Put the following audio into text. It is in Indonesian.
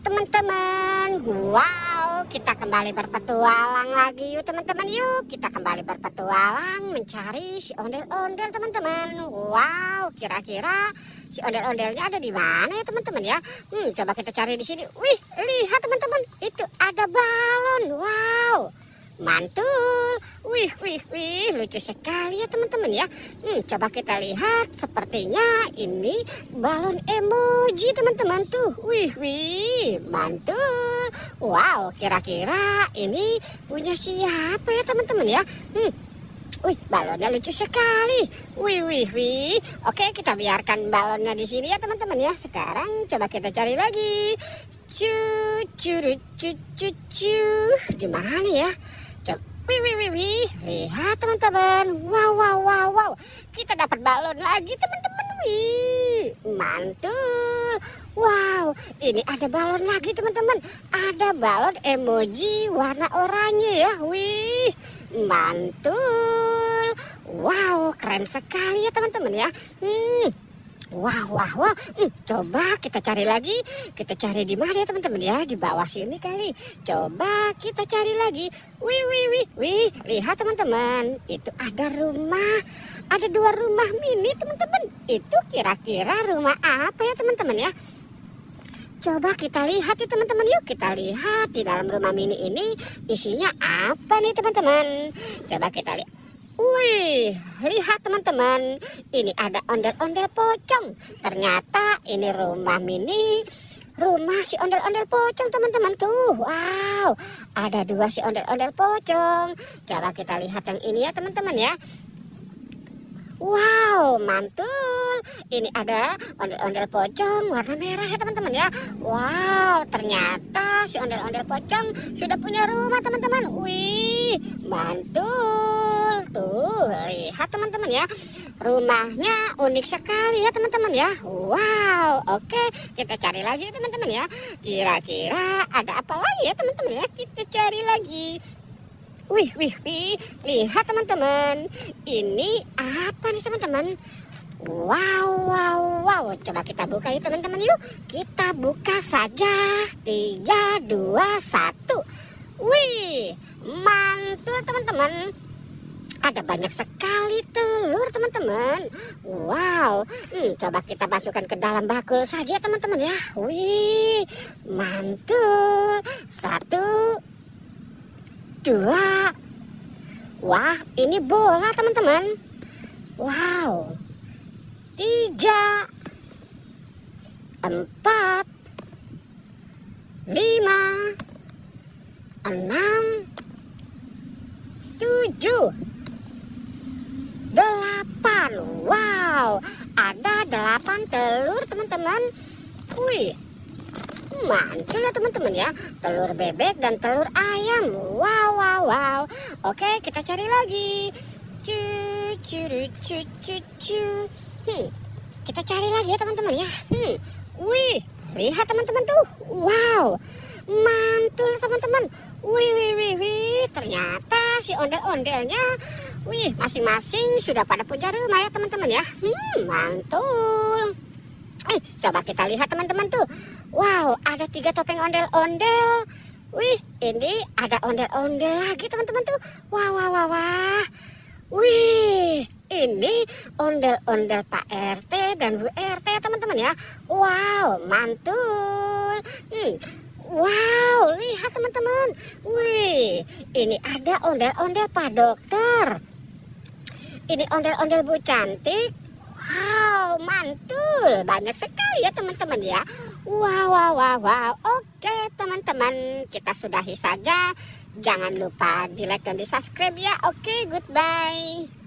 teman-teman. Wow, kita kembali berpetualang lagi yuk teman-teman. Yuk kita kembali berpetualang mencari si ondel-ondel teman-teman. Wow, kira-kira si ondel-ondelnya ada di mana ya teman-teman ya? Coba kita cari di sini. Wih, lihat teman-teman, itu ada balon. Wow, mantul. Wih, lucu sekali ya teman-teman ya. Coba kita lihat, sepertinya ini balon emoji teman-teman tuh. Wih, mantul. Wow, kira-kira ini punya siapa ya teman-teman ya? Wih, balonnya lucu sekali. Wih. Oke, kita biarkan balonnya di sini ya teman-teman ya. Sekarang coba kita cari lagi. Di mana ya? Wih, lihat teman-teman. Wow. Kita dapat balon lagi teman-teman. Wih, mantul. Wow, ini ada balon lagi teman-teman. Ada balon emoji warna oranye ya. Wih, mantul. Wow, keren sekali ya teman-teman ya. Wow. Coba kita cari lagi. Kita cari di mana ya teman-teman ya? Di bawah sini kali. Coba kita cari lagi. Wih, lihat teman-teman. Itu ada rumah. Ada 2 rumah mini teman-teman. Itu kira-kira rumah apa ya teman-teman ya? Coba kita lihat ya teman-teman. Yuk kita lihat di dalam rumah mini ini isinya apa nih teman-teman. Coba kita lihat. Wih, lihat teman-teman, ini ada ondel-ondel pocong. Ternyata ini rumah mini, rumah si ondel-ondel pocong teman-teman tuh. Wow, ada 2 si ondel-ondel pocong. Coba kita lihat yang ini ya teman-teman ya. Wow, mantul. Ini ada ondel-ondel pocong warna merah ya teman-teman ya. Wow, ternyata si ondel-ondel pocong sudah punya rumah teman-teman. Wih, mantul. Tuh, lihat teman-teman ya. Rumahnya unik sekali ya teman-teman ya. Wow, oke, kita cari lagi teman-teman ya. Kira-kira ada apa lagi ya teman-teman ya? Kita cari lagi. Wih, lihat teman-teman. Ini apa nih teman-teman? Wow. Coba kita buka yuk teman-teman yuk. Kita buka saja. 3, 2, 1. Wih, mantul teman-teman. Ada banyak sekali telur teman-teman. Wow, coba kita masukkan ke dalam bakul saja teman-teman ya. Wih, mantul. 1, 2. Wah, ini bola teman-teman. Wow. 3, 4, 5, 6, 7, 8. Wow, ada 8 telur teman-teman. Wih, mantul ya teman-teman ya. Telur bebek dan telur ayam. Wow. Oke, kita cari lagi. Kita cari lagi ya teman-teman ya. Wih, lihat teman-teman tuh. Wow, mantul teman-teman. Wih, ternyata si ondel-ondelnya, wih, masing-masing sudah pada punya rumah ya teman-teman ya. Mantul. Coba kita lihat teman-teman tuh. Wow, ada 3 topeng ondel-ondel. Wih, ini ada ondel-ondel lagi teman-teman tuh. Wah. Wih, ini ondel-ondel Pak RT dan Bu RT ya teman-teman ya. Wow, mantul. Wow, lihat teman-teman. Wih, ini ada ondel-ondel Pak Dokter. Ini ondel-ondel Bu Cantik. Wow, mantul. Banyak sekali ya teman-teman ya. Wow. Oke teman-teman, kita sudahi saja. Jangan lupa di like dan di subscribe ya. Oke, goodbye.